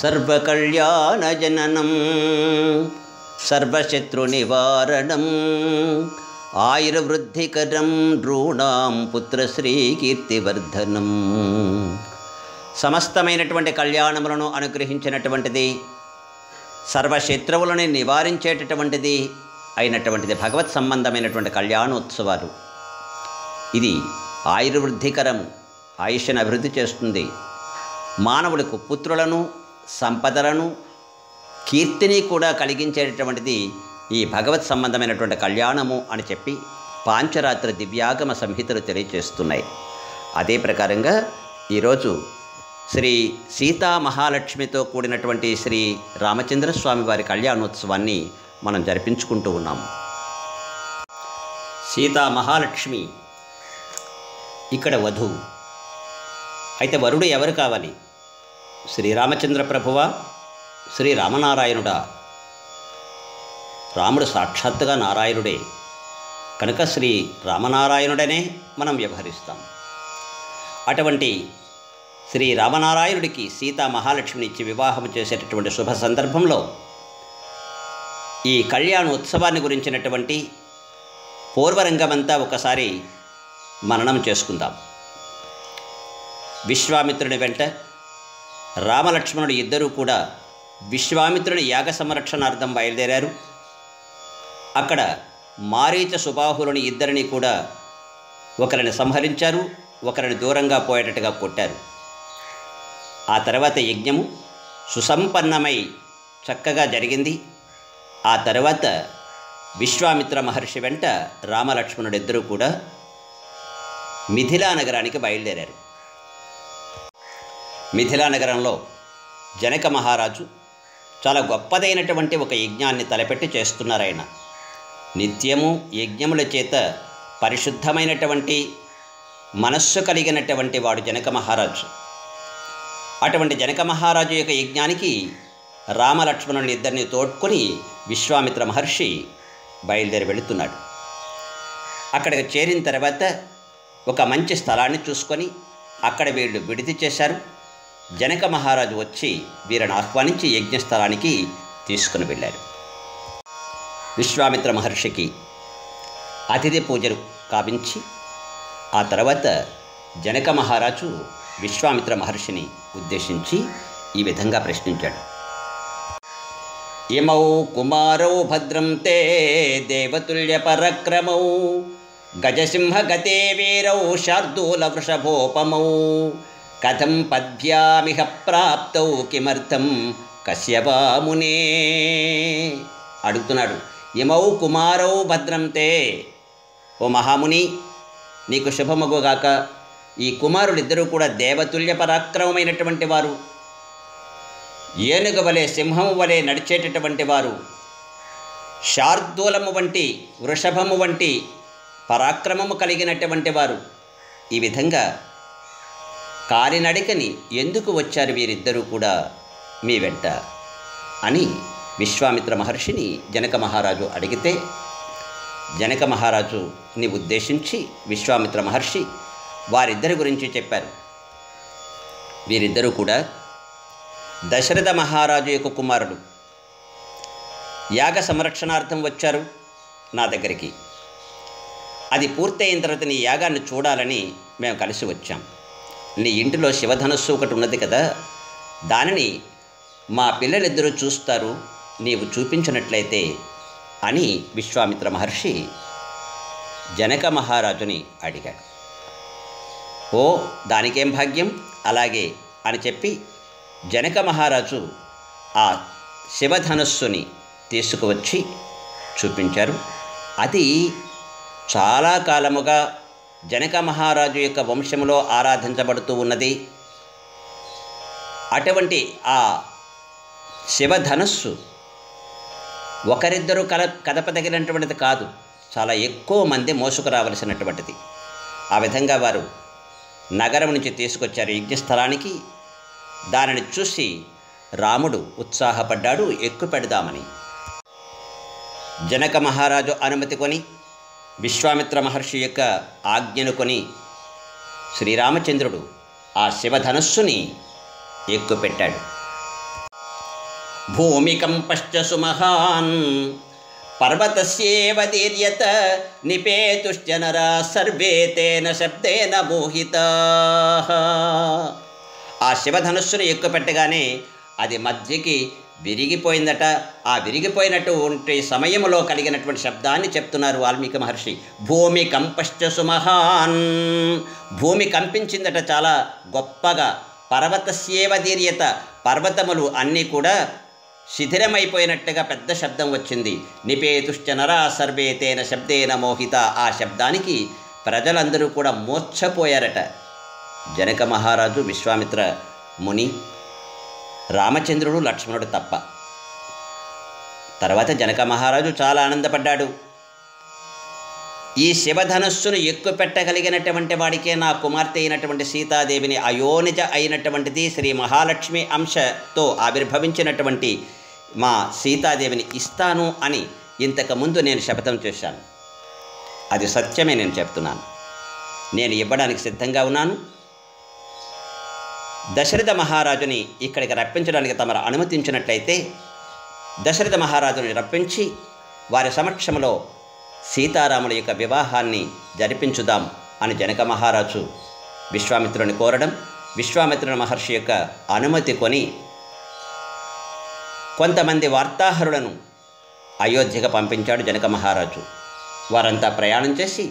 సర్వకళ్యాణజననం సర్వశత్రునివారణం ఆయుర్వృద్ధికరం నృణాం పుత్రశ్రీకీర్తివర్ధనం. సమస్తమైనటువంటి కళ్యాణములను అనుగ్రహించినటువంటిది, సర్వశత్రువులను నివారించేటటువంటిది అయినటువంటిది భగవత్ సంబంధమైనటువంటి కళ్యాణోత్సవాలు. ఇది ఆయుర్వృద్ధికరం, ఆయుష్ను అభివృద్ధి చేస్తుంది. మానవులకు పుత్రులను, సంపదలను, కీర్తిని కూడా కలిగించేటటువంటిది ఈ భగవత్ సంబంధమైనటువంటి కళ్యాణము అని చెప్పి పాంచరాత్ర దివ్యాగమ సంహితలు తెలియజేస్తున్నాయి. అదే ప్రకారంగా ఈరోజు శ్రీ సీతా మహాలక్ష్మితో కూడినటువంటి శ్రీ రామచంద్రస్వామి వారి కళ్యాణోత్సవాన్ని మనం జరిపించుకుంటూ ఉన్నాము. సీతా మహాలక్ష్మి ఇక్కడ వధువు. అయితే వరుడు ఎవరు కావాలి? శ్రీరామచంద్ర ప్రభువా, శ్రీ రామనారాయణుడా? రాముడు సాక్షాత్తుగా నారాయణుడే కనుక శ్రీ రామనారాయణుడనే మనం వ్యవహరిస్తాం. అటువంటి శ్రీ రామనారాయణుడికి సీతా మహాలక్ష్మిని ఇచ్చి వివాహం చేసేటటువంటి శుభ సందర్భంలో ఈ కళ్యాణోత్సవాన్ని గురించినటువంటి పూర్వరంగమంతా ఒకసారి మననం చేసుకుందాం. విశ్వామిత్రుని వెంట రామలక్ష్మణుడు ఇద్దరూ కూడా విశ్వామిత్రుని యాగ సంరక్షణార్థం బయలుదేరారు. అక్కడ మారీచ సుబాహులని ఇద్దరిని కూడా ఒకరిని సంహరించారు, ఒకరిని దూరంగా పోయేటట్టుగా కొట్టారు. ఆ తర్వాత యజ్ఞము సుసంపన్నమై చక్కగా జరిగింది. ఆ తర్వాత విశ్వామిత్ర మహర్షి వెంట రామలక్ష్మణుడు ఇద్దరూ కూడా మిథిలా నగరానికి బయలుదేరారు. మిథిలా నగరంలో జనక మహారాజు చాలా గొప్పదైనటువంటి ఒక యజ్ఞాన్ని తలపెట్టి చేస్తున్నారు. ఆయన నిత్యము యజ్ఞముల చేత పరిశుద్ధమైనటువంటి మనస్సు కలిగినటువంటి వాడు జనక మహారాజు. అటువంటి జనక మహారాజు యొక్క యజ్ఞానికి రామలక్ష్మణుని ఇద్దరిని తోడ్కొని విశ్వామిత్ర మహర్షి బయలుదేరి వెళుతున్నాడు. అక్కడికి చేరిన తర్వాత ఒక మంచి స్థలాన్ని చూసుకొని అక్కడ వీళ్ళు విడిది చేశారు. జనక మహారాజు వచ్చి వీరిని ఆహ్వానించి యజ్ఞస్థలానికి తీసుకుని వెళ్ళారు. విశ్వామిత్ర మహర్షికి అతిథి పూజలు కావించి ఆ తర్వాత జనక మహారాజు విశ్వామిత్ర మహర్షిని ఉద్దేశించి ఈ విధంగా ప్రశ్నించాడు. ఇమౌ కుమారౌ భద్రం తే దేవతుల్య పరక్రమౌ గజసింహగతే వీరౌ శార్దూల వృషభోపమౌ కథం పద్భ్యామిహ ప్రాప్తౌ కిమర్థం కశ్యపామునే. అడుగుతున్నాడు. ఇమౌ కుమారౌ భద్రం తే, ఓ మహాముని నీకు శుభమగుగాక. ఈ కుమారులిద్దరూ కూడా దేవతుల్య పరాక్రమమైనటువంటి వారు, ఏనుగు వలె సింహము వలె నడిచేటటువంటి వారు, శార్దూలము వంటి వృషభము వంటి పరాక్రమము కలిగినటువంటి వారు. ఈ విధంగా కాలినడికని ఎందుకు వచ్చారు వీరిద్దరూ కూడా మీ వెంట అని విశ్వామిత్ర మహర్షిని జనక మహారాజు అడిగితే, జనక మహారాజుని ఉద్దేశించి విశ్వామిత్ర మహర్షి వారిద్దరి గురించి చెప్పారు. వీరిద్దరూ కూడా దశరథ మహారాజు యొక్క కుమారుడు. యాగ సంరక్షణార్థం వచ్చారు నా దగ్గరికి. అది పూర్తయిన తర్వాత నీ యాగాన్ని చూడాలని మేము కలిసి వచ్చాం. నీ ఇంటిలో శివధనస్సు ఒకటి ఉన్నది కదా, దానిని మా పిల్లలిద్దరూ చూస్తారు, నీవు చూపించినట్లయితే అని విశ్వామిత్ర మహర్షి జనక మహారాజుని అడిగాడు. ఓ దానికేం భాగ్యం, అలాగే అని చెప్పి జనక మహారాజు ఆ శివధనస్సుని తీసుకువచ్చి చూపించారు. అది చాలా కాలముగా జనక మహారాజు యొక్క వంశంలో ఆరాధించబడుతూ ఉన్నది. అటువంటి ఆ శివధనస్సు ఒకరిద్దరు కదపదగినటువంటిది కాదు, చాలా ఎక్కువ మంది మోసుకురావలసినటువంటిది. ఆ విధంగా వారు నగరం నుంచి తీసుకొచ్చారు యజ్ఞస్థలానికి. దానిని చూసి రాముడు ఉత్సాహపడ్డాడు, ఎక్కువ పెడదామని. జనక మహారాజు అనుమతి కొని విశ్వామిత్ర మహర్షి యొక్క ఆజ్ఞను కొని శ్రీరామచంద్రుడు ఆ శివధనస్సుని ఎక్కుపెట్టాడు. భూమికంపశ్చ సుమహాన్ పర్వతస్యేవ దీర్యత నిపేతుశ్చ నరా సర్వే తేన శబ్దేన మోహితాః. ఆ శివధనుస్సును ఎక్కుపెట్టగానే అది మధ్యకి విరిగిపోయిందట. ఆ విరిగిపోయినటువంటి సమయంలో కలిగినటువంటి శబ్దాన్ని చెప్తున్నారు వాల్మీకి మహర్షి. భూమి కంపశ్చ సుమహాన్, భూమి కంపించిందట చాలా గొప్పగా. పర్వతస్యేవ దీర్యత, పర్వతములు అన్నీ కూడా శిథిలమైపోయినట్టుగా పెద్ద శబ్దం వచ్చింది. నిపేతుశ్చ నరా సర్వే తేన శబ్దేన మోహిత, ఆ శబ్దానికి ప్రజలందరూ కూడా మూర్ఛపోయారట. జనక మహారాజు, విశ్వామిత్ర ముని, రామచంద్రుడు, లక్ష్మణుడు తప్ప. తర్వాత జనక మహారాజు చాలా ఆనందపడ్డాడు. ఈ శివధనుస్సును ఎక్కుపెట్టగలిగినటువంటి వాడికే నా కుమార్తె అయినటువంటి సీతాదేవిని, అయోనిజ అయినటువంటిది శ్రీ మహాలక్ష్మి అంశతో ఆవిర్భవించినటువంటి మా సీతాదేవిని ఇస్తాను అని ఇంతకుముందు నేను శపథం చేశాను. అది సత్యమే, నేను చెప్తున్నాను. నేను ఇవ్వడానికి సిద్ధంగా ఉన్నాను. దశరథ మహారాజుని ఇక్కడికి రప్పించడానికి తమరు అనుమతించినట్లయితే దశరథ మహారాజుని రప్పించి వారి సమక్షంలో సీతారాముల యొక్క వివాహాన్ని జరిపించుదాం అని జనక మహారాజు విశ్వామిత్రుని కోరడం, విశ్వామిత్రుని మహర్షి యొక్క అనుమతి కొని కొంతమంది వార్తాహరులను అయోధ్యకు పంపించాడు జనక మహారాజు. వారంతా ప్రయాణం చేసి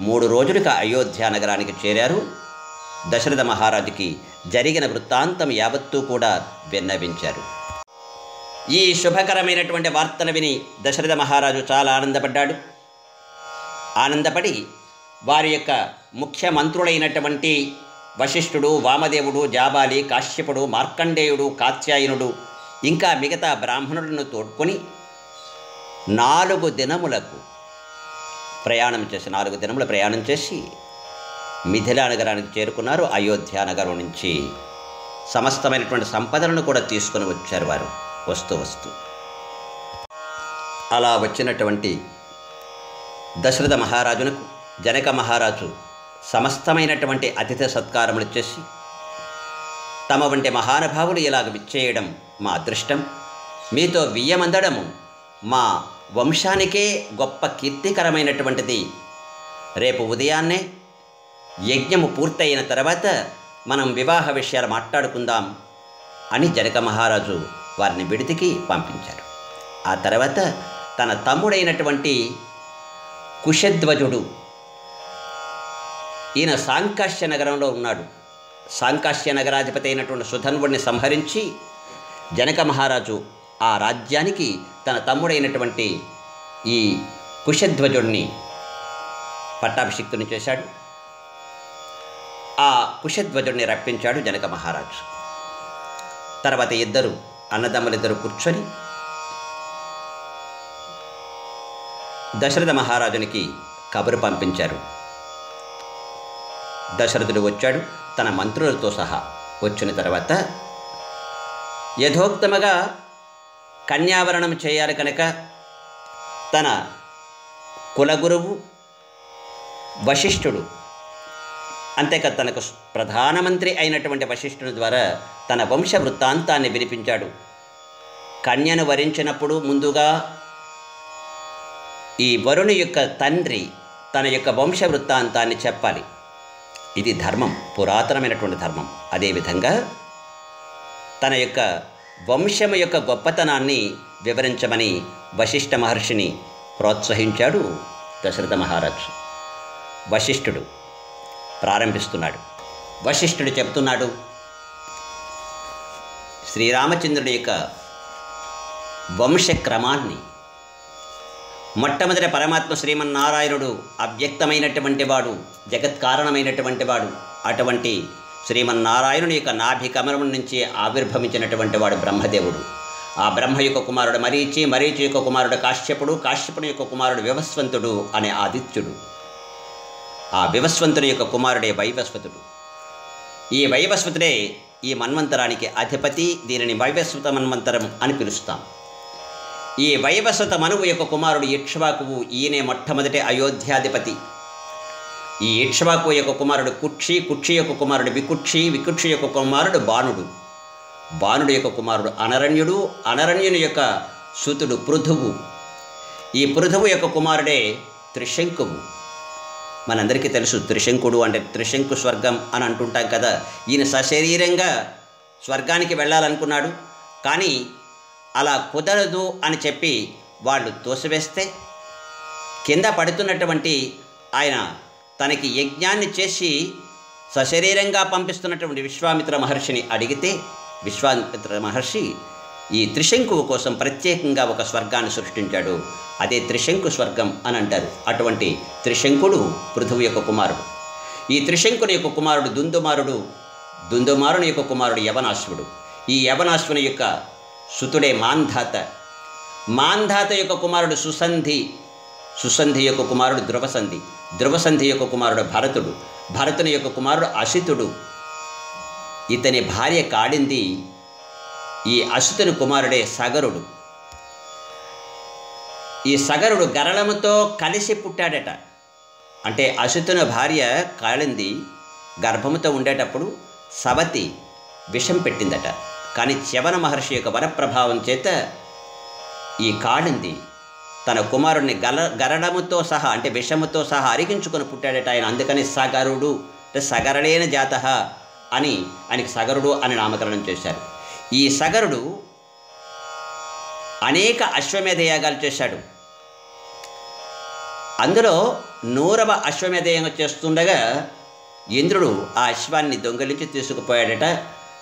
3 రోజులుగా అయోధ్య నగరానికి చేరారు. దశరథ మహారాజుకి జరిగిన వృత్తాంతం యావత్తూ కూడా విన్నవించారు. ఈ శుభకరమైనటువంటి వార్తను విని దశరథ మహారాజు చాలా ఆనందపడ్డాడు. ఆనందపడి వారి యొక్క ముఖ్య మంత్రులైనటువంటి వశిష్ఠుడు, వామదేవుడు, జాబాలి, కాశ్యపుడు, మార్కండేయుడు, కాత్యాయనుడు ఇంకా మిగతా బ్రాహ్మణులను తోడ్కొని 4 దినములకు ప్రయాణం చేసి 4 దినముల ప్రయాణం చేసి మిథిలా నగరానికి చేరుకున్నారు. అయోధ్య నగరం నుంచి సమస్తమైనటువంటి సంపదలను కూడా తీసుకొని వచ్చారు వారు వస్తూ. అలా వచ్చినటువంటి దశరథ మహారాజునకు జనక మహారాజు సమస్తమైనటువంటి అతిథి సత్కారములు చేసి, తమ వంటి మహానుభావులు ఇలాగ విచ్చేయడం మా అదృష్టం, మీతో వియ్యమందడము మా వంశానికే గొప్ప కీర్తికరమైనటువంటిది. రేపు ఉదయాన్నే యజ్ఞము పూర్తయిన తర్వాత మనం వివాహ విషయాలు మాట్లాడుకుందాం అని జనక మహారాజు వారిని విడిదికి పంపించారు. ఆ తర్వాత తన తమ్ముడైనటువంటి కుశధ్వజుడు, ఈయన సాంకాశ్య నగరంలో ఉన్నాడు. సాంకాశ్య నగరాధిపతి అయినటువంటి సుధన్వుడిని సంహరించి జనక మహారాజు ఆ రాజ్యానికి తన తమ్ముడైనటువంటి ఈ కుశధ్వజుడిని పట్టాభిషిక్తుని చేశాడు. ఆ కుశధ్వజుడిని రప్పించాడు జనక మహారాజు. తర్వాత అన్నదమ్ములిద్దరూ కూర్చొని దశరథ మహారాజునికి కబురు పంపించారు. దశరథుడు వచ్చాడు తన మంత్రులతో సహా. వచ్చిన తర్వాత యథోక్తముగా కన్యావరణం చేయాలి కనుక తన కులగురువు వశిష్ఠుడు, అంతేకాదు తనకు ప్రధానమంత్రి అయినటువంటి వశిష్ఠుని ద్వారా తన వంశ వృత్తాంతాన్ని వినిపించాడు. కన్యను వరించినప్పుడు ముందుగా ఈ వరుణి యొక్క తండ్రి తన యొక్క వంశ వృత్తాంతాన్ని చెప్పాలి. ఇది ధర్మం, పురాతనమైనటువంటి ధర్మం. అదేవిధంగా తన యొక్క వంశము యొక్క గొప్పతనాన్ని వివరించమని వశిష్ఠ మహర్షిని ప్రోత్సహించాడు దశరథ మహారాజు. వశిష్ఠుడు ప్రారంభిస్తున్నాడు. వశిష్ఠుడు చెప్తున్నాడు, శ్రీరామచంద్రుడి యొక్క వంశక్రమాన్ని. మొట్టమొదటి పరమాత్మ శ్రీమన్నారాయణుడు అవ్యక్తమైనటువంటి వాడు, జగత్కారణమైనటువంటి వాడు. అటువంటి శ్రీమన్నారాయణుని యొక్క నాభి కమలం నుంచి ఆవిర్భవించినటువంటి వాడు బ్రహ్మదేవుడు. ఆ బ్రహ్మ యొక్క కుమారుడు మరీచి, మరీచి యొక్క కుమారుడు కాశ్యపుడు, కాశ్యపుని యొక్క కుమారుడు వివస్వంతుడు అనే ఆదిత్యుడు. ఆ వివస్వంతుని యొక్క కుమారుడే వైవస్వతుడు. ఈ వైవస్వతుడే ఈ మన్వంతరానికి అధిపతి. దీనిని వైవస్వత మన్వంతరం అని పిలుస్తాం. ఈ వైవస్వత మనువు యొక్క కుమారుడు ఇక్ష్వాకువు. ఈయనే మొట్టమొదటి అయోధ్యాధిపతి. ఈ ఇక్ష్వాకు యొక్క కుమారుడు కుక్షి, కుక్షి యొక్క కుమారుడు వికుక్షి, వికుక్షి యొక్క కుమారుడు బాణుడు. బాణుడి యొక్క కుమారుడు అనరణ్యుడు, అనరణ్యుని యొక్క సుతుడు పృథువు. ఈ పృథువు యొక్క కుమారుడే త్రిశంకువు. మనందరికీ తెలుసు త్రిశంకుడు అంటే త్రిశంకు స్వర్గం అని అంటుంటాం కదా. ఈయన సశరీరంగా స్వర్గానికి వెళ్ళాలనుకున్నాడు, కానీ అలా కుదరదు అని చెప్పి వాళ్ళు తోసివేస్తే కింద పడుతున్నటువంటి ఆయన తనకి యజ్ఞాన్ని చేసి సశరీరంగా పంపిస్తున్నటువంటి విశ్వామిత్ర మహర్షిని అడిగితే విశ్వామిత్ర మహర్షి ఈ త్రిశంకువు కోసం ప్రత్యేకంగా ఒక స్వర్గాన్ని సృష్టించాడు. అదే త్రిశంకు స్వర్గం అని అంటారు. అటువంటి త్రిశంకుడు పృథువు యొక్క కుమారుడు. ఈ త్రిశంకుని యొక్క కుమారుడు దుందుమారుడు, దుందుమారుని యొక్క కుమారుడు యవనాశ్వుడు. ఈ యవనాశ్వుని యొక్క సుతుడే మాంధాత. మాంధాత యొక్క కుమారుడు సుసంధి, సుసంధి యొక్క కుమారుడు ధ్రువసంధి, ధ్రువసంధి యొక్క కుమారుడు భరతుడు, భరతుని యొక్క కుమారుడు అసితుడు. ఇతని భార్య కాళింది. ఈ అసితుని కుమారుడే సగరుడు. ఈ సగరుడు గరళముతో కలిసి పుట్టాడట. అంటే అసితుని భార్య కాళింది గర్భముతో ఉండేటప్పుడు సవతి విషం పెట్టిందట. కానీ చ్యవన మహర్షి యొక్క వరప్రభావం చేత ఈ కాళింది తన కుమారుడిని గరళముతో సహా అంటే విషముతో సహా అరిగించుకొని పుట్టాడట ఆయన. అందుకని సగరుడు అంటే సగరళేన జాత అని ఆయనకి సగరుడు అని నామకరణం చేశారు. ఈ సగరుడు అనేక అశ్వమేధ యాగాలు చేశాడు. అందులో 100వ అశ్వమేధ యాగం చేస్తుండగా ఇంద్రుడు ఆ అశ్వాన్ని దొంగిలించి తీసుకుపోయాడట.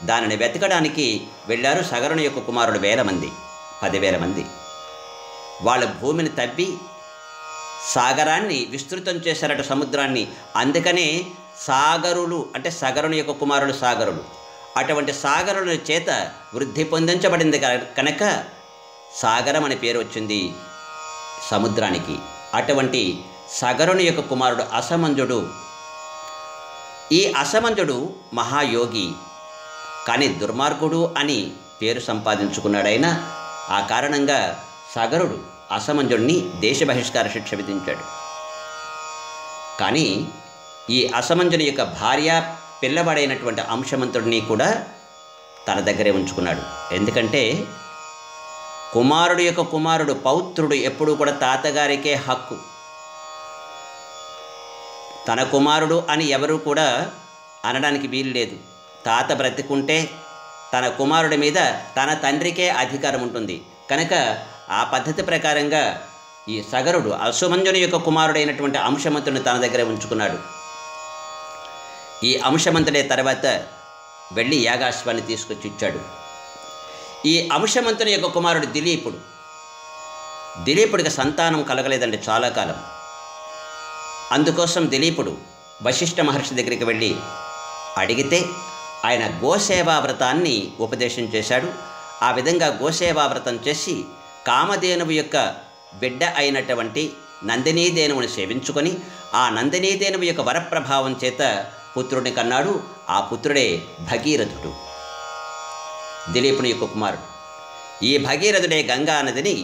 దానిని వెతకడానికి వెళ్ళారు సగరుని యొక్క కుమారుడు 1000 మంది, 10,000 మంది. వాళ్ళ భూమిని తవ్వి సాగరాన్ని విస్తృతం చేశారట, సముద్రాన్ని. అందుకనే సాగరులు అంటే సగరుని యొక్క కుమారుడు సాగరులు. అటువంటి సాగరుల చేత వృద్ధి పొందించబడింది కనుక సాగరం అనే పేరు వచ్చింది సముద్రానికి. అటువంటి సగరుని యొక్క కుమారుడు అసమంజుడు. ఈ అసమంజుడు మహాయోగి, కానీ దుర్మార్గుడు అని పేరు సంపాదించుకున్నాడైనా ఆ కారణంగా సగరుడు అసమంజుడిని దేశ బహిష్కార శిక్ష విధించాడు. కానీ ఈ అసమంజుని యొక్క భార్య పిల్లవాడైనటువంటి అంశమంతుడిని కూడా తన దగ్గరే ఉంచుకున్నాడు. ఎందుకంటే కుమారుడు యొక్క కుమారుడు పౌత్రుడు ఎప్పుడూ కూడా తాతగారికే హక్కు. తన కుమారుడు అని ఎవరు కూడా అనడానికి వీలు లేదు. తాత బ్రతికుంటే తన కుమారుడి మీద తన తండ్రికే అధికారం ఉంటుంది. కనుక ఆ పద్ధతి ప్రకారంగా ఈ సగరుడు అసమంజుని యొక్క కుమారుడైనటువంటి అంశమంతుడిని తన దగ్గరే ఉంచుకున్నాడు. ఈ అంశమంతుడే తర్వాత వెళ్ళి యాగాశ్వాన్ని తీసుకొచ్చి ఇచ్చాడు. ఈ అంశమంతుని యొక్క కుమారుడు దిలీపుడు. దిలీపుడికి సంతానం కలగలేదండి చాలా కాలం. అందుకోసం దిలీపుడు వశిష్ఠ మహర్షి దగ్గరికి వెళ్ళి అడిగితే ఆయన గోసేవావ్రతాన్ని ఉపదేశం చేశాడు. ఆ విధంగా గోసేవావ్రతం చేసి కామధేనువు యొక్క బిడ్డ అయినటువంటి నందినీదేనువుని సేవించుకొని ఆ నందినీదేనువు యొక్క వరప్రభావం చేత పుత్రుడిని కన్నాడు. ఆ పుత్రుడే భగీరథుడు, దిలీపుని యొక్క కుమారుడు. ఈ భగీరథుడే గంగా నదిని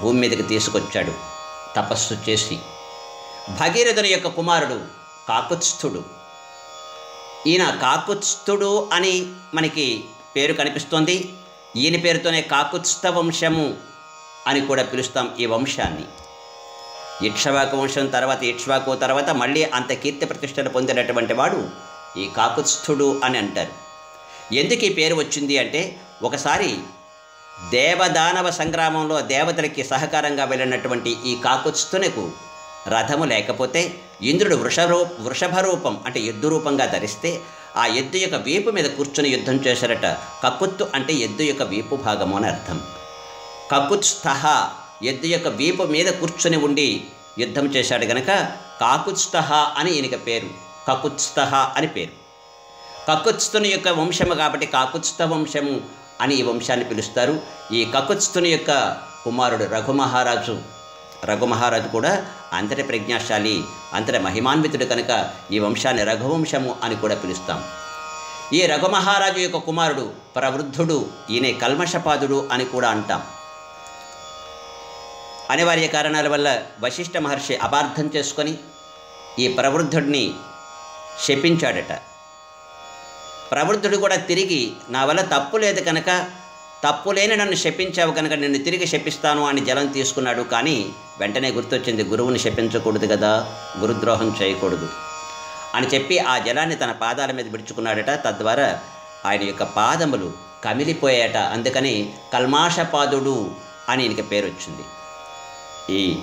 భూమి మీదకి తీసుకొచ్చాడు తపస్సు చేసి. భగీరథుని యొక్క కుమారుడు కాకుత్స్థుడు. ఈయన కాకుత్స్థుడు అని మనకి పేరు కనిపిస్తోంది. ఈయన పేరుతోనే కాకుత్స్థ వంశము అని కూడా పిలుస్తాం ఈ వంశాన్ని. ఇక్ష్వాకు వంశం తర్వాత ఇక్ష్వాకు తర్వాత మళ్ళీ అంత కీర్తి ప్రతిష్టలు పొందినటువంటి వాడు ఈ కాకుత్స్థుడు అని అంటారు. ఎందుకు ఈ పేరు వచ్చింది అంటే ఒకసారి దేవదానవ సంగ్రామంలో దేవతలకి సహకారంగా వెళ్ళినటువంటి ఈ కాకుత్స్థునకు రథము లేకపోతే ఇంద్రుడు వృషభ రూపం అంటే ఎద్దు రూపంగా ధరిస్తే ఆ ఎద్దు యొక్క వీపు మీద కూర్చుని యుద్ధం చేశారట. కకుత్తు అంటే ఎద్దు యొక్క వీపు భాగము అని అర్థం. కకుత్స్థః ఎద్దు యొక్క వీపు మీద కూర్చుని ఉండి యుద్ధం చేశాడు గనక కాకుత్స్థః అని ఈయనకి పేరు. కకుత్స్థః అని పేరు. కకుత్స్థుని యొక్క వంశము కాబట్టి కాకుత్స్థ వంశము అని ఈ వంశాన్ని పిలుస్తారు. ఈ కకుత్స్థుని యొక్క కుమారుడు రఘుమహారాజు కూడా అంతటి ప్రజ్ఞాశాలి, అంతటి మహిమాన్వితుడు కనుక ఈ వంశాన్ని రఘువంశము అని కూడా పిలుస్తాం. ఈ రఘుమహారాజు యొక్క కుమారుడు ప్రవృద్ధుడు, ఈయనే కల్మషపాదుడు అని కూడా అంటాం. అనివార్య కారణాల వల్ల వశిష్ఠ మహర్షి అపార్థం చేసుకొని ఈ ప్రవృద్ధుడిని శపించాడట. ప్రవృద్ధుడు కూడా తిరిగి నా వల్ల తప్పు లేదు కనుక, తప్పు లేని నన్ను శపించావు కనుక నిన్ను తిరిగి శపిస్తాను అని జలం తీసుకున్నాడు. కానీ వెంటనే గుర్తొచ్చింది, గురువుని శపించకూడదు కదా, గురుద్రోహం చేయకూడదు అని చెప్పి ఆ జలాన్ని తన పాదాల మీద విడుచుకున్నాడట. తద్వారా ఆయన యొక్క పాదములు కమిలిపోయాట. అందుకని కల్మాషపాదుడు అని ఈయనకి పేరు వచ్చింది. ఈ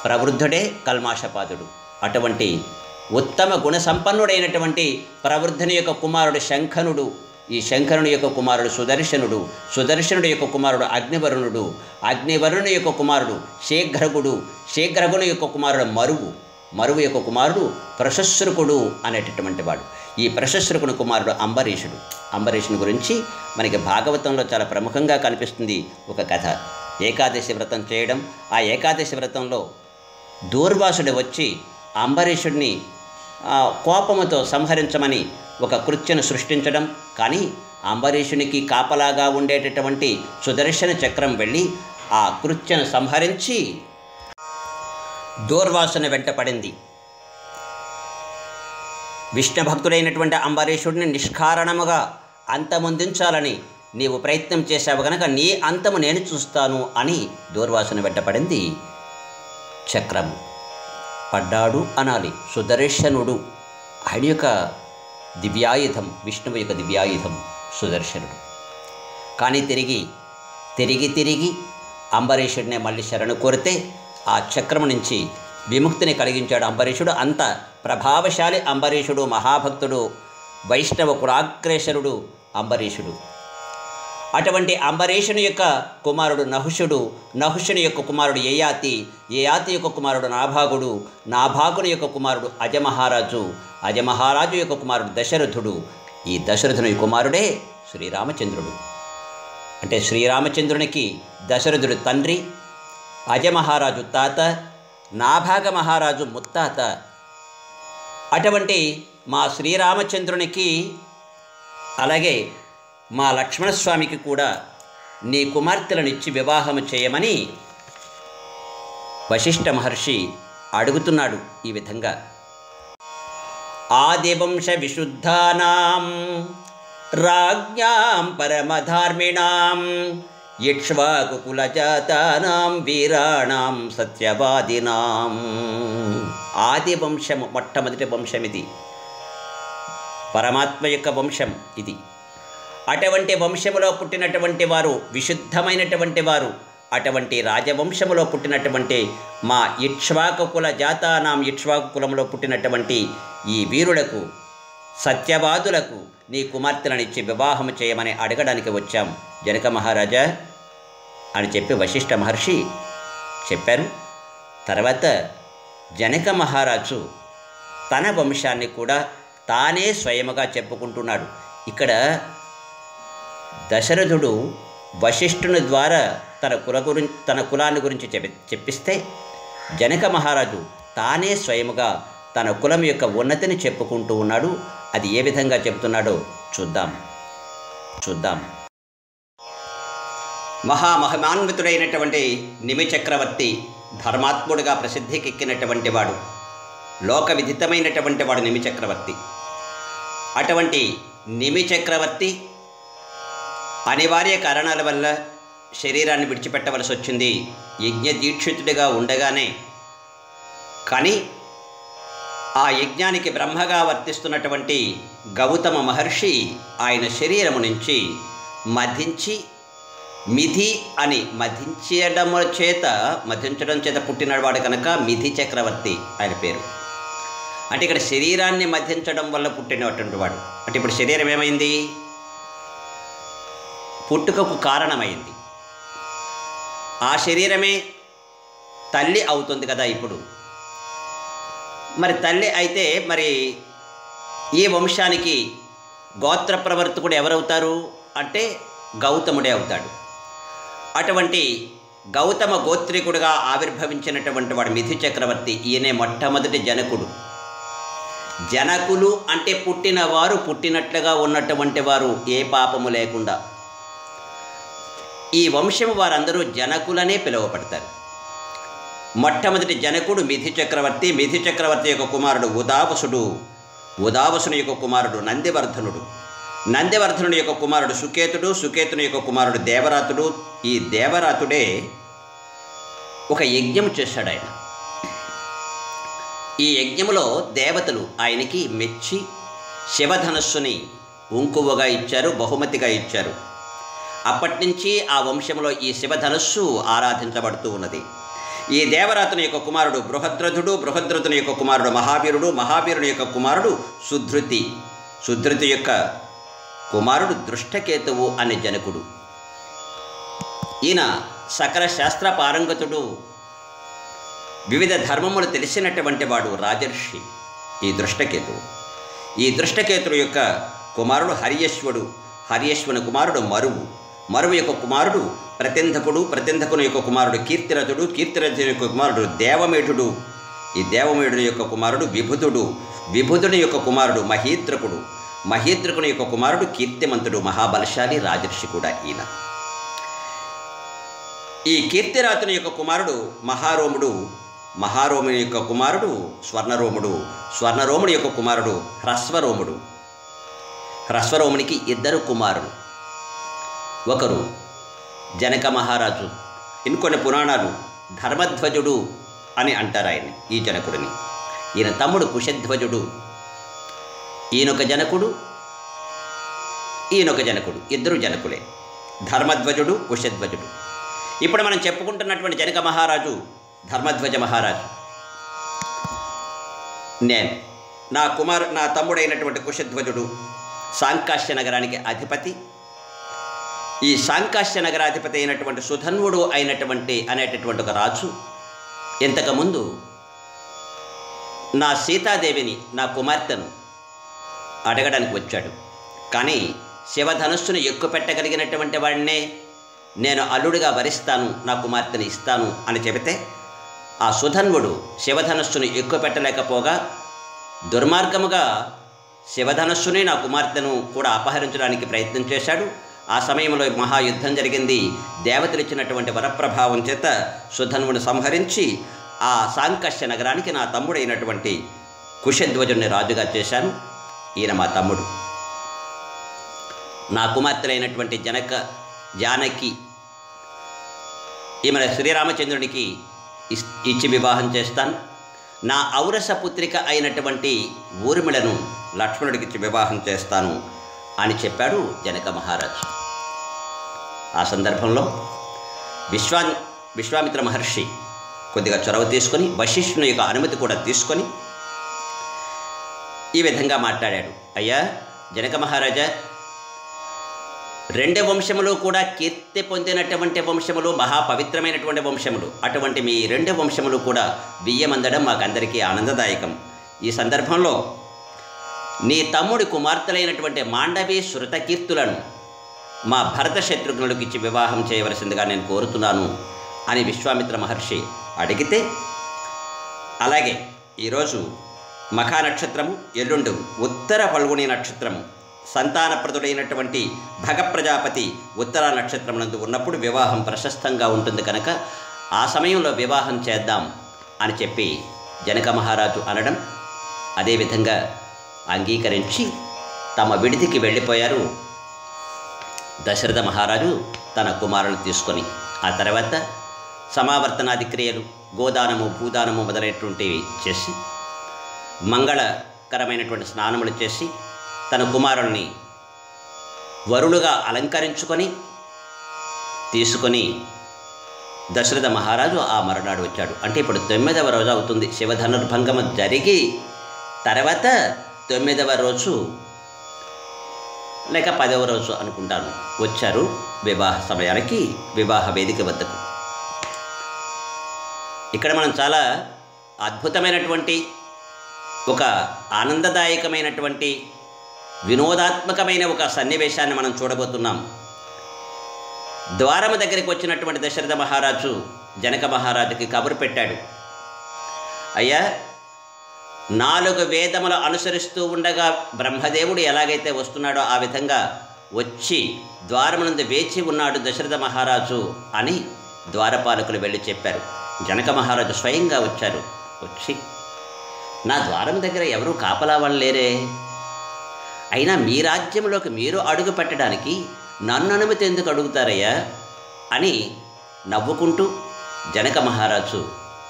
ప్రవృద్ధుడే కల్మాషపాదుడు. అటువంటి ఉత్తమ గుణ సంపన్నుడైనటువంటి ప్రవృద్ధుని యొక్క కుమారుడు శంఖనుడు. ఈ శంఖనుడి యొక్క కుమారుడు సుదర్శనుడు. సుదర్శనుడి యొక్క కుమారుడు అగ్నివరుణుడు. అగ్నివరుణుని యొక్క కుమారుడు శీఘ్రగుడు. శీఘ్రగుని యొక్క కుమారుడు మరువు. మరువు యొక్క కుమారుడు ప్రశస్రుకుడు అనేటటువంటి వాడు. ఈ ప్రశస్రుకుని కుమారుడు అంబరీషుడు. అంబరీషుని గురించి మనకి భాగవతంలో చాలా ప్రముఖంగా కనిపిస్తుంది ఒక కథ. ఏకాదశి వ్రతం చేయడం. ఆ ఏకాదశి వ్రతంలో దూర్వాసుడు వచ్చి అంబరీషుడిని కోపముతో సంహరించమని ఒక కృత్యను సృష్టించడం. కానీ అంబరీషునికి కాపలాగా ఉండేటటువంటి సుదర్శన చక్రం వెళ్ళి ఆ కృత్యను సంహరించి దూర్వాసుని వెంటపడింది. విష్ణుభక్తుడైనటువంటి అంబరీషుడిని నిష్కారణముగా అంతమొందించాలని నీవు ప్రయత్నం చేశావు కనుక నీ అంతము నేను చూస్తాను అని దూర్వాసుని వెంటపడింది చక్రము. పడ్డాడు అనాలి. సుదర్శనుడు ఆయన యొక్క దివ్యాయుధం, విష్ణువు యొక్క దివ్యాయుధం సుదర్శనుడు. కానీ తిరిగి అంబరీషుడినే మళ్ళీ శరణు కోరితే ఆ చక్రము నుంచి విముక్తిని కలిగించాడు అంబరీషుడు. అంత ప్రభావశాలి అంబరీషుడు, మహాభక్తుడు, వైష్ణవ కులాగ్రేసరుడు అంబరీషుడు. అటువంటి అంబరీషుని యొక్క కుమారుడు నహుషుడు. నహుషుని యొక్క కుమారుడు యయాతి. యయాతి యొక్క కుమారుడు నాభాగుడు. నాభాగుని యొక్క కుమారుడు అజమహారాజు. అజమహారాజు యొక్క కుమారుడు దశరథుడు. ఈ దశరథుని కుమారుడే శ్రీరామచంద్రుడు. అంటే శ్రీరామచంద్రునికి దశరథుడు తండ్రి, అజమహారాజు తాత, నాభాగ మహారాజు ముత్తాత. అటువంటి మా శ్రీరామచంద్రునికి అలాగే మా లక్ష్మణస్వామికి కూడా నీ కుమార్తెలనిచ్చి వివాహము చేయమని వశిష్ఠ మహర్షి అడుగుతున్నాడు. ఈ విధంగా ఆదివంశ విశుద్ధానాం రాజ్ఞాం పరమధార్మిణాం ఇక్ష్వాకుకులజాతానాం వీరాణాం సత్యవాదినాం. ఆది వంశము, మొట్టమొదటి వంశం ఇది. పరమాత్మ యొక్క వంశం ఇది. అటువంటి వంశములో పుట్టినటువంటి వారు విశుద్ధమైనటువంటి వారు. అటువంటి రాజవంశములో పుట్టినటువంటి మా ఇక్ష్వాకు కుల జాతానాం, ఇక్ష్వాకు కులంలో పుట్టినటువంటి ఈ వీరులకు, సత్యవాదులకు నీ కుమార్తెలనిచ్చి వివాహము చేయమని అడగడానికి వచ్చాం జనక మహారాజా అని చెప్పి వశిష్ఠ మహర్షి చెప్పారు. తర్వాత జనక మహారాజు తన వంశాన్ని కూడా తానే స్వయముగా చెప్పుకుంటున్నాడు. ఇక్కడ దశరథుడు వశిష్ఠుని ద్వారా తన కులాన్ని గురించి చెప్పిస్తే జనక మహారాజు తానే స్వయముగా తన కులం యొక్క ఉన్నతిని చెప్పుకుంటూ ఉన్నాడు. అది ఏ విధంగా చెబుతున్నాడో చూద్దాం. మహామహిమాన్వితుడైనటువంటి నిమి చక్రవర్తి ధర్మాత్ముడుగా ప్రసిద్ధికెక్కినటువంటి వాడు, లోక విదితమైనటువంటి వాడు నిమి చక్రవర్తి. అటువంటి నిమి చక్రవర్తి అనివార్య కారణాల వల్ల శరీరాన్ని విడిచిపెట్టవలసి వచ్చింది యజ్ఞదీక్షితుడిగా ఉండగానే. కానీ ఆ యజ్ఞానికి బ్రహ్మగా వర్తిస్తున్నటువంటి గౌతమ మహర్షి ఆయన శరీరము నుంచి మధించి, మిథి అని మధించడం చేత పుట్టినవాడు కనుక మిథి చక్రవర్తి ఆయన పేరు. అంటే ఇక్కడ శరీరాన్ని మధించడం వల్ల పుట్టినటువంటి వాడు. అంటే ఇప్పుడు శరీరం ఏమైంది? పుట్టుకకు కారణమైంది. ఆ శరీరమే తల్లి అవుతుంది కదా ఇప్పుడు. మరి తల్లి అయితే మరి ఈ వంశానికి గోత్ర ప్రవర్తకుడు ఎవరవుతారు అంటే గౌతముడే అవుతాడు. అటువంటి గౌతమ గోత్రికుడుగా ఆవిర్భవించినటువంటి వాడు మిథి చక్రవర్తి. ఈయనే మొట్టమొదటి జనకుడు. జనకులు అంటే పుట్టినవారు, పుట్టినట్లుగా ఉన్నటువంటి వారు, ఏ పాపము లేకుండా. ఈ వంశం వారందరూ జనకులనే పిలువబడతారు. మొట్టమొదటి జనకుడు మిథి చక్రవర్తి. మిథి చక్రవర్తి యొక్క కుమారుడు ఉదావసుడు. ఉదావసుని యొక్క కుమారుడు నందివర్ధనుడు, నందివర్ధనుడి యొక్క కుమారుడు సుకేతుడు, సుకేతుని యొక్క కుమారుడు దేవరాతుడు. ఈ దేవరాతుడే ఒక యజ్ఞం చేశాడు ఆయన. ఈ యజ్ఞములో దేవతలు ఆయనకి మెచ్చి శివధనస్సుని ఉంకువగా ఇచ్చారు, బహుమతిగా ఇచ్చారు. అప్పటి నుంచి ఆ వంశంలో ఈ శివధనస్సు ఆరాధించబడుతూ ఉన్నది. ఈ దేవరాతుని యొక్క కుమారుడు బృహద్రథుడు, బృహద్రథుని యొక్క కుమారుడు మహావీరుడు, మహావీరుని యొక్క కుమారుడు సుధృతి, సుధృతి యొక్క కుమారుడు దృష్టకేతువు అనే జనకుడు. ఈయన సకల శాస్త్ర పారంగతుడు, వివిధ ధర్మములు తెలిసినటువంటి వాడు రాజర్షి ఈ దృష్టకేతువు. ఈ దృష్టకేతుడు యొక్క కుమారుడు హర్యశ్వుడు, హర్యశ్వుని కుమారుడు మరువు, మరువు యొక్క కుమారుడు ప్రతింధకుడు, ప్రతింధకుని యొక్క కుమారుడు కీర్తిరథుడు, కీర్తిరథుని యొక్క కుమారుడు దేవమేఢుడు, ఈ దేవమేఢుని యొక్క కుమారుడు విభుదుడు, విభుదుని యొక్క కుమారుడు మహీద్రకుడు, మహీద్రకుని యొక్క కుమారుడు కీర్తిమంతుడు, మహాబలశాలి రాజర్షి కూడా ఈయన. ఈ కీర్తిరాతుని యొక్క కుమారుడు మహారోముడు, మహారోముని యొక్క కుమారుడు స్వర్ణరోముడు, స్వర్ణరోముడి యొక్క కుమారుడు హ్రస్వరోముడు. హ్రస్వరోమునికి ఇద్దరు కుమారులు, ఒకరు జనక మహారాజు, ఇంకొన్ని పురాణాలు ధర్మధ్వజుడు అని అంటారు ఆయన ఈ జనకుడిని. ఈయన తమ్ముడు కుశధ్వజుడు, ఈయనొక జనకుడు, ఈయనొక జనకుడు, ఇద్దరు జనకులే, ధర్మధ్వజుడు కుశధ్వజుడు. ఇప్పుడు మనం చెప్పుకుంటున్నటువంటి జనక మహారాజు ధర్మధ్వజ మహారాజు. నేను నా తమ్ముడైనటువంటి కుశధ్వజుడు సాంకాశ్య నగరానికి అధిపతి. ఈ సాంకాశ్య నగరాధిపతి అయినటువంటి సుధన్వుడు అనేటటువంటి ఒక రాజు ఇంతకుముందు నా సీతాదేవిని, నా కుమార్తెను అడగడానికి వచ్చాడు. కానీ శివధనుస్సును ఎక్కుపెట్టగలిగినటువంటి వాడినే నేను అల్లుడిగా వరిస్తాను, నా కుమార్తెను ఇస్తాను అని చెబితే ఆ సుధన్వుడు శివధనుస్సును ఎక్కుపెట్టలేకపోగా దుర్మార్గముగా శివధనుస్సుని, నా కుమార్తెను కూడా అపహరించడానికి ప్రయత్నం చేశాడు. ఆ సమయంలో మహాయుద్ధం జరిగింది. దేవతలు ఇచ్చినటువంటి వరప్రభావం చేత సుధన్వుని సంహరించి ఆ సాంకశ్య నగరానికి నా తమ్ముడైనటువంటి కుశధ్వజుని రాజుగా చేశాను. ఈయన మా తమ్ముడు. నా కుమార్తెలైనటువంటి జానకి ఈమె శ్రీరామచంద్రునికి ఇచ్చి వివాహం చేస్తాను. నా ఔరస పుత్రిక అయినటువంటి ఊర్మిళను లక్ష్మణుడికి ఇచ్చి వివాహం చేస్తాను అని చెప్పాడు జనక మహారాజు. ఆ సందర్భంలో విశ్వామిత్ర మహర్షి కొద్దిగా చొరవ తీసుకొని వశిష్ఠుని యొక్క అనుమతి కూడా తీసుకొని ఈ విధంగా మాట్లాడాడు. అయ్యా జనక మహారాజా, రెండు వంశములు కూడా కీర్తి పొందినటువంటి వంశములు, మహాపవిత్రమైనటువంటి వంశములు. అటువంటి మీ రెండు వంశములు కూడా బియ్యమందడం మాకందరికీ ఆనందదాయకం. ఈ సందర్భంలో నీ తమ్ముడి కుమార్తెలైనటువంటి మాండవి శృతకీర్తులను మా భరత శత్రుఘ్నులకు ఇచ్చి వివాహం చేయవలసిందిగా నేను కోరుతున్నాను అని విశ్వామిత్ర మహర్షి అడిగితే, అలాగే ఈరోజు మఖా నక్షత్రము, ఎల్లుండు ఉత్తర ఫల్గుని నక్షత్రము, సంతానప్రదుడైనటువంటి భగప్రజాపతి ఉత్తర నక్షత్రమునందు ఉన్నప్పుడు వివాహం ప్రశస్తంగా ఉంటుంది కనుక ఆ సమయంలో వివాహం చేద్దాం అని చెప్పి జనక మహారాజు అనడం, అదేవిధంగా అంగీకరించి తమ విడిదికి వెళ్ళిపోయారు దశరథ మహారాజు తన కుమారుని తీసుకొని. ఆ తర్వాత సమావర్తనాది క్రియలు, గోదానము, భూదానము మొదలైనటువంటివి చేసి మంగళకరమైనటువంటి స్నానములు చేసి తన కుమారుణ్ణి వరులుగా అలంకరించుకొని తీసుకొని దశరథ మహారాజు ఆ మరునాడు వచ్చాడు. అంటే ఇప్పుడు 9వ రోజు అవుతుంది. శివధనుర్భంగము జరిగి తర్వాత 9వ రోజు లేక 10వ రోజు అనుకుంటాను వచ్చారు వివాహ సమయానికి, వివాహ వేదిక వద్దకు. ఇక్కడ మనం చాలా అద్భుతమైనటువంటి ఒక ఆనందదాయకమైనటువంటి వినోదాత్మకమైన ఒక సన్నివేశాన్ని మనం చూడబోతున్నాం. ద్వారము దగ్గరికి వచ్చినటువంటి దశరథ మహారాజు జనక మహారాజుకి కబురు పెట్టాడు. అయ్యా, 4 వేదములు అనుసరిస్తూ ఉండగా బ్రహ్మదేవుడు ఎలాగైతే వస్తున్నాడో ఆ విధంగా వచ్చి ద్వారమునందు వేచి ఉన్నాడు దశరథ మహారాజు అని ద్వారపాలకులు వెళ్ళి చెప్పారు. జనక మహారాజు స్వయంగా వచ్చారు. వచ్చి నా ద్వారం దగ్గర ఎవరూ కాపలా వాళ్ళు లేరే. అయినా మీ రాజ్యంలోకి మీరు అడుగు పెట్టడానికి నన్ను అనుమతి ఎందుకు అడుగుతారయ్యా అని నవ్వుకుంటూ జనక మహారాజు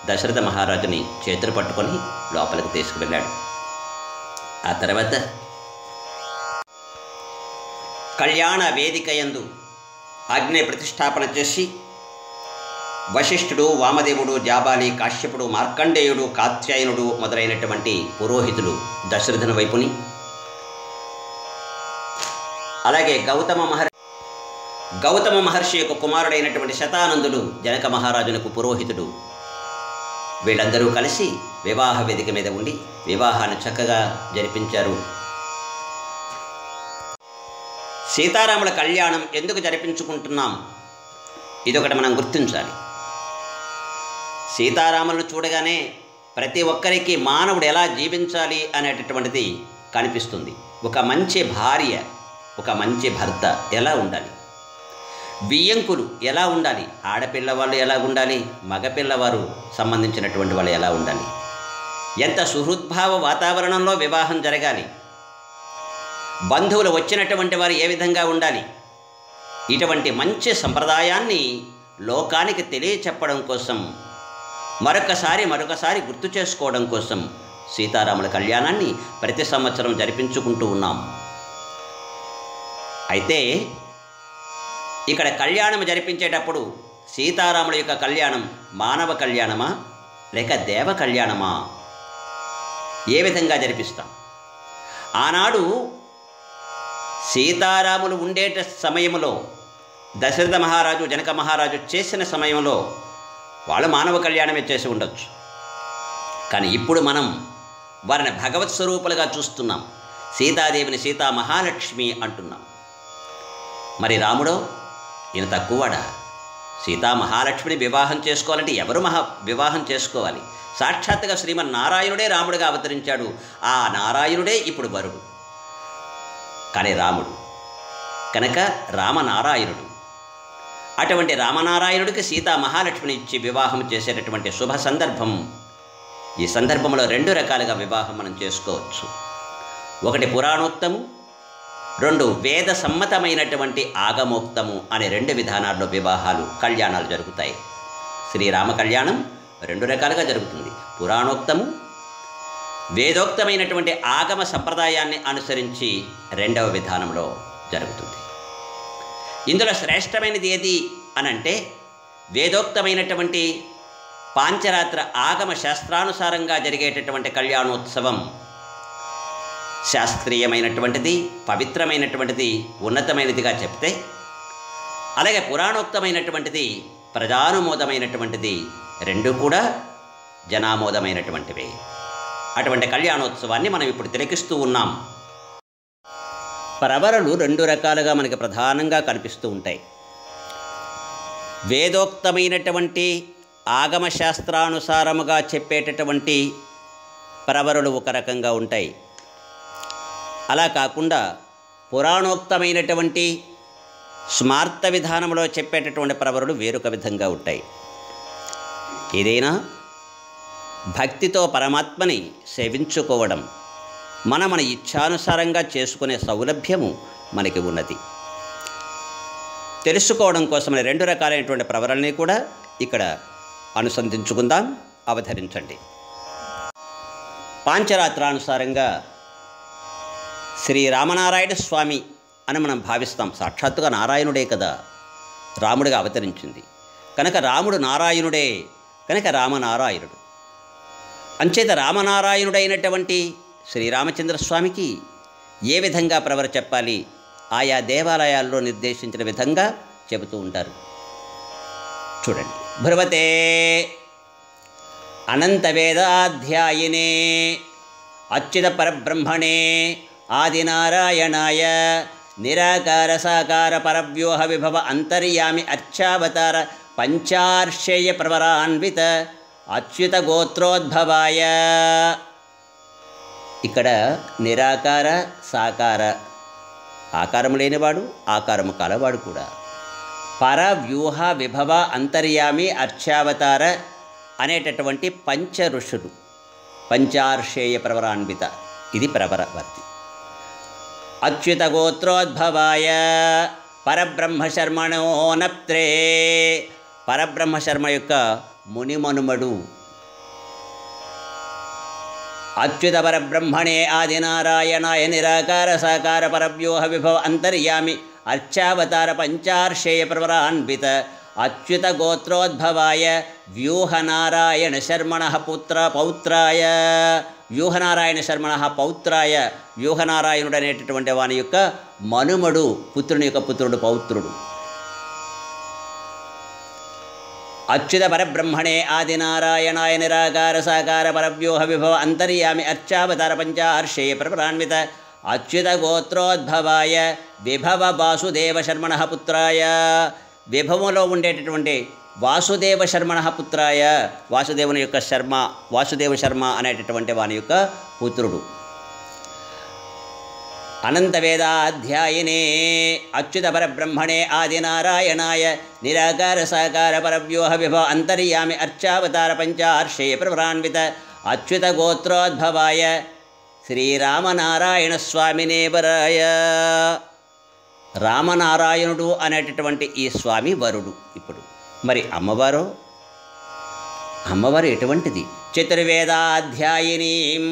దశరథ మహారాజుని చేతులు పట్టుకొని లోపలికి తీసుకువెళ్ళాడు. ఆ తర్వాత కళ్యాణ వేదిక యందు అగ్ని ప్రతిష్టాపన చేసి వశిష్ఠుడు, వామదేవుడు, జాబాలి, కాశ్యపుడు, మార్కండేయుడు, కాత్యాయనుడు మొదలైనటువంటి పురోహితులు దశరథుని వైపుని, అలాగే గౌతమ మహర్షి యొక్క కుమారుడైనటువంటి శతానందుడు జనక మహారాజునకు పురోహితుడు, వీళ్ళందరూ కలిసి వివాహ వేదిక మీద ఉండి వివాహాన్ని చక్కగా జరిపించారు. సీతారాముల కళ్యాణం ఎందుకు జరిపించుకుంటున్నాం, ఇదొకటి మనం గుర్తించాలి. సీతారాములను చూడగానే ప్రతి ఒక్కరికి మానవుడు ఎలా జీవించాలి అనేటటువంటిది కనిపిస్తుంది. ఒక మంచి భార్య, ఒక మంచి భర్త ఎలా ఉండాలి, బియ్యంకులు ఎలా ఉండాలి, ఆడపిల్లవాళ్ళు ఎలా ఉండాలి, మగపిల్లవారు సంబంధించినటువంటి వాళ్ళు ఎలా ఉండాలి, ఎంత సుహృద్భావ వాతావరణంలో వివాహం జరగాలి, బంధువులు వచ్చినటువంటి వారు ఏ విధంగా ఉండాలి, ఇటువంటి మంచి సంప్రదాయాన్ని లోకానికి తెలియచెప్పడం కోసం మరొకసారి గుర్తు చేసుకోవడం కోసం సీతారాముల కళ్యాణాన్ని ప్రతి సంవత్సరం జరిపించుకుంటూ ఉన్నాం. అయితే ఇక్కడ కళ్యాణం జరిపించేటప్పుడు సీతారాముల యొక్క కళ్యాణం మానవ కళ్యాణమా లేక దేవ కళ్యాణమా, ఏ విధంగా జరిపిస్తాం? ఆనాడు సీతారాములు ఉండేట సమయంలో దశరథ మహారాజు, జనక మహారాజు చేసిన సమయంలో వాళ్ళు మానవ కళ్యాణమే చేసి ఉండొచ్చు. కానీ ఇప్పుడు మనం వారిని భగవత్ స్వరూపులుగా చూస్తున్నాం. సీతాదేవిని సీతా మహాలక్ష్మి అంటున్నాం. మరి రాముడో ఈయన తక్కువడా? సీతా మహాలక్ష్మిని వివాహం చేసుకోవాలంటే ఎవరు వివాహం చేసుకోవాలి? సాక్షాత్తుగా శ్రీమన్నారాయణుడే రాముడిగా అవతరించాడు. ఆ నారాయణుడే ఇప్పుడు వరుడు. కానీ రాముడు కనుక రామనారాయణుడు. అటువంటి రామనారాయణుడికి సీతా మహాలక్ష్మిని ఇచ్చి వివాహం చేసేటటువంటి శుభ సందర్భం. ఈ సందర్భంలో రెండు రకాలుగా వివాహం మనం చేసుకోవచ్చు. ఒకటి పురాణోక్తము, రెండు వేద సమ్మతమైనటువంటి ఆగమోక్తము అనే రెండు విధానాల్లో కళ్యాణాలు జరుగుతాయి. శ్రీరామ కళ్యాణం రెండు రకాలుగా జరుగుతుంది. పురాణోక్తము, వేదోక్తమైనటువంటి ఆగమ సంప్రదాయాన్ని అనుసరించి రెండవ విధానంలో జరుగుతుంది. ఇందులో శ్రేష్టమైనది ఏది అనంటే వేదోక్తమైనటువంటి పాంచరాత్ర ఆగమ శాస్త్రానుసారంగా జరిగేటటువంటి కళ్యాణోత్సవం శాస్త్రీయమైనటువంటిది, పవిత్రమైనటువంటిది, ఉన్నతమైనదిగా చెప్తే, అలాగే పురాణోక్తమైనటువంటిది ప్రజానుమోదమైనటువంటిది, రెండు కూడా జనామోదమైనటువంటివి. అటువంటి కళ్యాణోత్సవాన్ని మనం ఇప్పుడు తిలకిస్తూ ఉన్నాం. ప్రవరలు రెండు రకాలుగా మనకి ప్రధానంగా కనిపిస్తూ ఉంటాయి. వేదోక్తమైనటువంటి ఆగమ శాస్త్రానుసారముగా చెప్పేటటువంటి ప్రవరలు ఒక రకంగా ఉంటాయి. అలా కాకుండా పురాణోక్తమైనటువంటి స్మార్త విధానంలో చెప్పేటటువంటి ప్రవరలు వేరొక విధంగా ఉంటాయి. ఏదైనా భక్తితో పరమాత్మని సేవించుకోవడం, మన ఇచ్ఛానుసారంగా చేసుకునే సౌలభ్యము మనకి ఉన్నది. తెలుసుకోవడం కోసం రెండు రకాలైనటువంటి ప్రవరల్ని కూడా ఇక్కడ అనుసంధించుకుందాం. అవతరించండి. పాంచరాత్రానుసారంగా శ్రీ రామనారాయణ స్వామి అని మనం భావిస్తాం. సాక్షాత్తుగా నారాయణుడే కదా రాముడిగా అవతరించింది కనుక రాముడు నారాయణుడే కనుక రామనారాయణుడు. అంచేత రామనారాయణుడైనటువంటి శ్రీరామచంద్రస్వామికి ఏ విధంగా ప్రవర చెప్పాలి, ఆయా దేవాలయాల్లో నిర్దేశించిన విధంగా చెబుతూ ఉంటారు. చూడండి. భ్రువతే అనంత వేదాధ్యాయినే అచ్యుత పరబ్రహ్మణే ఆదినారాయణాయ నిరాకార సాకార పరవ్యూహ విభవ అంతర్యామి అర్చావతార పంచార్షేయ ప్రవరాన్విత అచ్యుత గోత్రోద్భవాయ. ఇక్కడ నిరాకార సాకార, ఆకారము లేనివాడు ఆకారము కలవాడు కూడా, పరవ్యూహ విభవ అంతర్యామి అర్చావతార అనేటటువంటి పంచ ఋషులు పంచార్షేయ ప్రవరాన్విత, ఇది ప్రవరవర్తి. అచ్యుత గోత్రోద్భవాయ పరబ్రహ్మశర్మణో నప్త్రే, పరబ్రహ్మశర్మ యొక్క మునిమనుమడు. అచ్యుత పరబ్రహ్మణే ఆదినారాయణాయ నిరాకార సాకార పరవ్యూహ విభవ అంతర్యామి అర్చావతార పంచార్షేయ ప్రవరాన్విత అచ్యుత గోత్రోద్భవాయ వ్యూహనారాయణ శర్మణ పౌత్రాయ, వ్యూహనారాయణ శర్మణ పౌత్రాయ, వ్యూహనారాయణుడు అనేటటువంటి వాని యొక్క మనుమడు, పుత్రుని యొక్క పుత్రుడు పౌత్రుడు. అచ్యుత పరబ్రహ్మణే ఆదినారాయణాయ నిరాకార సాకార పరవ్యూహ విభవ అంతర్యామి అర్చావతార పంచార్షేయ ప్రవరాన్విత అచ్యుత గోత్రోద్భవాయ విభవ వాసుదేవ శర్మణ పుత్రాయ, విభవములో ఉండేటటువంటి వాసుదేవ శర్మణ పుత్రాయ, వాసుదేవుని యొక్క శర్మ, వాసుదేవ శర్మ అనేటటువంటి వాని యొక్క పుత్రుడు. అనంత వేదాధ్యాయినే అచ్యుత పరబ్రహ్మణే ఆదినారాయణాయ నిరాకార సాకార పరవ్యూహ విభవ అంతర్యామి అర్చావతార పంచార్షేయ ప్రవరాన్విత అచ్యుత గోత్రోద్భవాయ శ్రీరామనారాయణ స్వామినే వరాయ. రామనారాయణుడు అనేటటువంటి ఈ స్వామి వరుడు. ఇప్పుడు మరి అమ్మవారు ఎటువంటిది? చతుర్వేదాధ్యాయినీం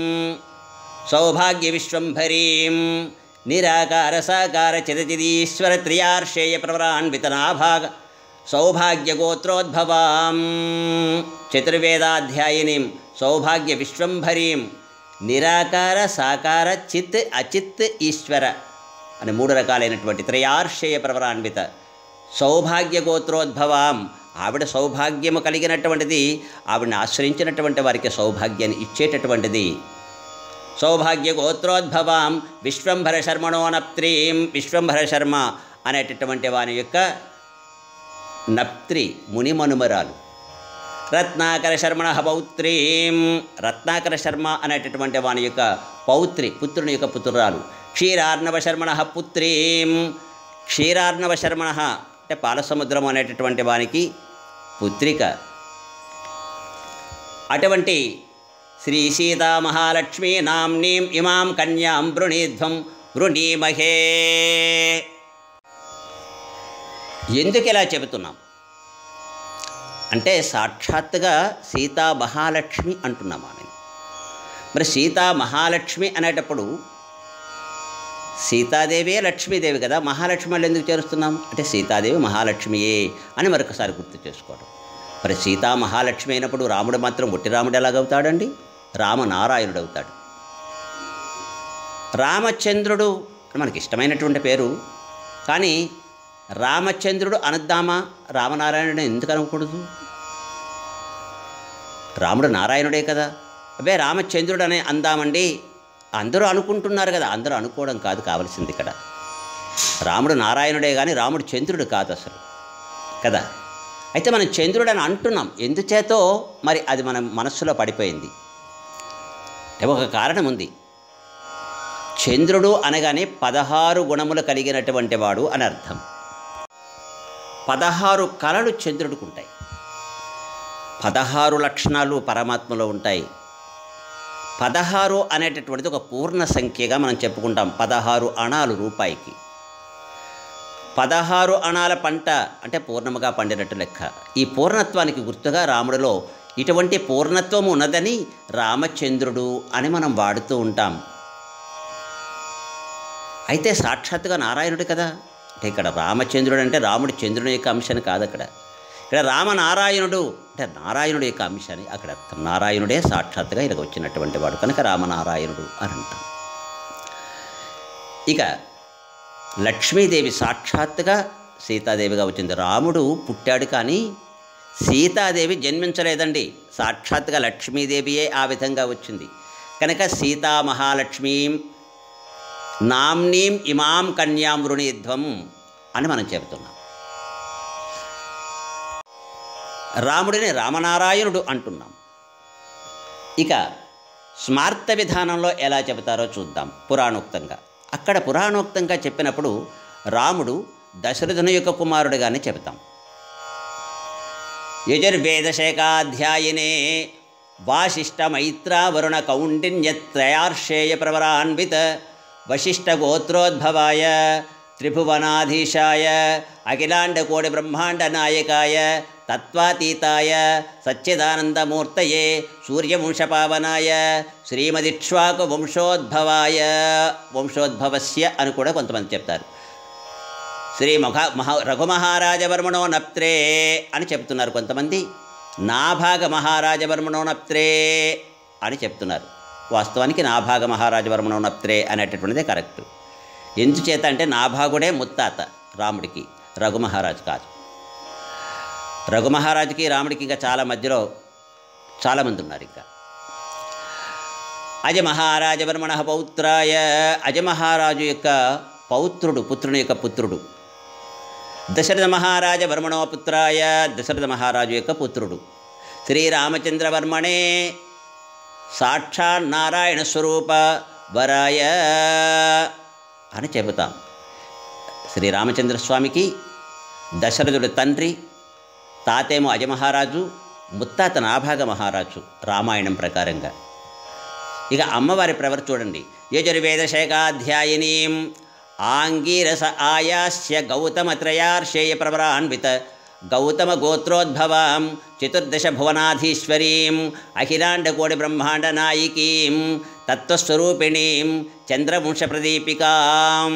సౌభాగ్య విశ్వంభరీం నిరాకార సాకార చిదచిదీశ్వర త్రియార్షేయ ప్రవరాన్విత నాభాగ సౌభాగ్య గోత్రోద్భవాం చతుర్వేదాధ్యాయినీం సౌభాగ్య విశ్వంభరీం నిరాకార సాకార చిత్ అచిత్ ఈశ్వర అని 3 రకాలైనటువంటి త్రయార్షేయ ప్రవరాన్విత సౌభాగ్య గోత్రోద్భవాం, ఆవిడ సౌభాగ్యము కలిగినటువంటిది, ఆవిడని ఆశ్రయించినటువంటి వారికి సౌభాగ్యాన్ని ఇచ్చేటటువంటిది. సౌభాగ్య గోత్రోద్భవాం విశ్వంభర శర్మణో నప్త్రీం, విశ్వంభర శర్మ అనేటటువంటి వాని యొక్క నప్త్రి మునిమనుమరాలు. రత్నాకర శర్మణ పౌత్రీం, రత్నాకర శర్మ అనేటటువంటి వాని యొక్క పౌత్రి, పుత్రుని యొక్క పుత్రురాలు. క్షీరార్ణవ శర్మణ పుత్రీం, క్షీరార్ణవ శర్మణ అంటే పాలసముద్రం అనేటటువంటి వానికి పుత్రిక. అటువంటి శ్రీ సీతా మహాలక్ష్మీ నామ్నీం ఇమాం కన్యాం వృణీధ్వం వృణీమహే. ఎందుకు ఇలా చెబుతున్నాం అంటే సాక్షాత్తుగా సీతా మహాలక్ష్మి అంటున్నాం ఆమెను. మరి సీతా మహాలక్ష్మి అనేటప్పుడు సీతాదేవి లక్ష్మీదేవి కదా, మహాలక్ష్మి వాళ్ళు ఎందుకు చేరుస్తున్నాం అంటే సీతాదేవి మహాలక్ష్మియే అని మరొకసారి గుర్తు చేసుకోవడం. మరి సీతా మహాలక్ష్మి అయినప్పుడు రాముడు మాత్రం ఒట్టి రాముడు ఎలాగవుతాడండి? రామనారాయణుడు అవుతాడు. రామచంద్రుడు మనకి ఇష్టమైనటువంటి పేరు, కానీ రామచంద్రుడు అనద్దామా, రామనారాయణుడు ఎందుకు అనకూడదు? రాముడు నారాయణుడే కదా, అబ్బే రామచంద్రుడు అని అందామండి అందరూ అనుకుంటున్నారు కదా. అందరూ అనుకోవడం కాదు కావలసింది ఇక్కడ. రాముడు నారాయణుడే కానీ రాముడు చంద్రుడు కాదు అసలు కదా. అయితే మనం చంద్రుడు అని అంటున్నాం ఎందుచేతో మరి అది మన మనస్సులో పడిపోయింది. ఒక కారణం ఉంది. చంద్రుడు అనగానే 16 గుణములు కలిగినటువంటి వాడు అని అర్థం. 16 కళలు చంద్రుడికి ఉంటాయి, 16 లక్షణాలు పరమాత్మలో ఉంటాయి. 16 అనేటటువంటిది ఒక పూర్ణ సంఖ్యగా మనం చెప్పుకుంటాం. 16 అణాలు రూపాయికి. 16 అణాల పంట అంటే పూర్ణముగా పండినట్టు లెక్క. ఈ పూర్ణత్వానికి గుర్తుగా రాముడిలో ఇటువంటి పూర్ణత్వం ఉన్నదని రామచంద్రుడు అని మనం వాడుతూ ఉంటాం. అయితే సాక్షాత్తుగా నారాయణుడు కదా. అంటే ఇక్కడ రామచంద్రుడు అంటే రాముడు చంద్రుని యొక్క అంశాన్ని కాదు. ఇక్కడ రామనారాయణుడు అంటే నారాయణుడు యొక్క అంశాన్ని అక్కడ అర్థం. నారాయణుడే సాక్షాత్తుగా ఇలాగ వచ్చినటువంటి వాడు కనుక రామనారాయణుడు అని అంటాం. ఇక లక్ష్మీదేవి సాక్షాత్తుగా సీతాదేవిగా వచ్చింది. రాముడు పుట్టాడు కానీ సీతాదేవి జన్మించలేదండి. సాక్షాత్తుగా లక్ష్మీదేవియే ఆ విధంగా వచ్చింది కనుక సీతా మహాలక్ష్మీం నామ్నీం ఇమాం కన్యాం వృణీధ్వం అని మనం చెబుతున్నాం. రాముడిని రామనారాయణుడు అంటున్నాం. ఇక స్మార్త విధానంలో ఎలా చెబుతారో చూద్దాం. పురాణోక్తంగా అక్కడ పురాణోక్తంగా చెప్పినప్పుడు రాముడు దశరథుని యొక్క కుమారుడుగానే చెబుతాం. యజుర్వేదశేఖాధ్యాయినే వాసిష్ఠమైత్రావరుణ కౌండిన్యత్రయార్షేయ ప్రవరాన్విత వశిష్ఠగోత్రోద్భవాయ త్రిభువనాధీశాయ అఖిలాండకోటి బ్రహ్మాండ నాయకాయ తత్వాతీతాయ సచ్చిదానందమూర్తయే సూర్యవంశపావనాయ శ్రీమదిక్ష్వాకు వంశోద్భవస్య అని కూడా కొంతమంది చెప్తారు. శ్రీ రఘుమహారాజవర్మణో నప్త్రే అని చెప్తున్నారు కొంతమంది. నాభాగ మహారాజవర్మణో నప్త్రే అని చెప్తున్నారు. వాస్తవానికి నాభాగ మహారాజవర్మణో నప్త్రే అనేటటువంటిదే కరెక్ట్. ఎందుచేత అంటే నాభాగుడే ముత్తాత రాముడికి, రఘుమహారాజు కాదు. రఘుమహారాజుకి రాముడికి ఇంకా చాలా మధ్యలో చాలామంది ఉన్నారు. ఇంకా అజమహారాజవర్మణ పౌత్రాయ, అజమహారాజు యొక్క పుత్రుని యొక్క పుత్రుడు. దశరథ మహారాజ వర్మణో పుత్రాయ, దశరథ మహారాజు యొక్క పుత్రుడు. శ్రీరామచంద్రవర్మణే సాక్షాత్ నారాయణ స్వరూప వరాయ అని చెబుతాం. శ్రీరామచంద్రస్వామికి దశరథుడు తండ్రి, తాతేమో అజమహారాజు, ముత్తాత నాభాగ మహారాజు రామాయణం ప్రకారంగా. ఇక అమ్మవారి ప్రవర్ చూడండి. యజుర్వేద శేఖాధ్యాయినీం ఆంగీరస ఆయాస్య గౌతమత్రయార్షేయ ప్రవరాన్విత గౌతమ గోత్రోద్భవాం చతుర్దశ భువనాధీశ్వరీం అఖిలాండకోటి బ్రహ్మాండ నాయికీం తత్వస్వరూపిణీం చంద్రవంశ ప్రదీపికాం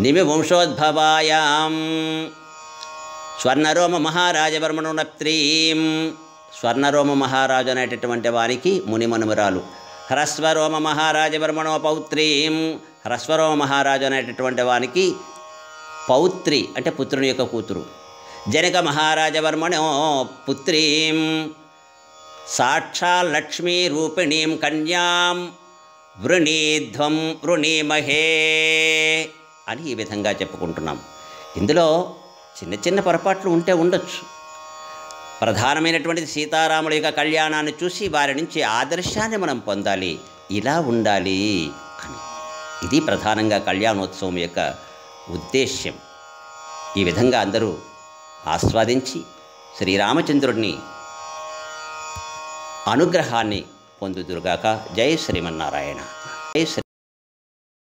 నిమివంశోద్భవాయాం స్వర్ణరోమ మహారాజవర్మణో నప్త్రీం. స్వర్ణరోమ మహారాజు అనేటటువంటి వారికి మునిమనుమరాలు. హ్రస్వరోమ మహారాజవర్మణో పౌత్రీం. హ్రస్వరోమ మహారాజు అనేటటువంటి వానికి పౌత్రి అంటే పుత్రుని యొక్క కూతురు. జనక మహారాజవర్మణో పుత్రీం సాక్షాత్ లక్ష్మీ రూపిణీం కన్యాం వృణీధ్వం వృణీమహే అని ఈ విధంగా చెప్పుకుంటున్నాం. ఇందులో చిన్న చిన్న పొరపాట్లు ఉంటే ఉండొచ్చు. ప్రధానమైనటువంటిది సీతారాముల యొక్క కళ్యాణాన్ని చూసి వారి నుంచి ఆదర్శాన్ని మనం పొందాలి, ఇలా ఉండాలి అని. ఇది ప్రధానంగా కళ్యాణోత్సవం యొక్క ఉద్దేశ్యం. ఈ విధంగా అందరూ ఆస్వాదించి శ్రీరామచంద్రుడిని అనుగ్రహాన్ని పొందుదురుగాక. జై శ్రీమన్నారాయణ. జై శ్రీ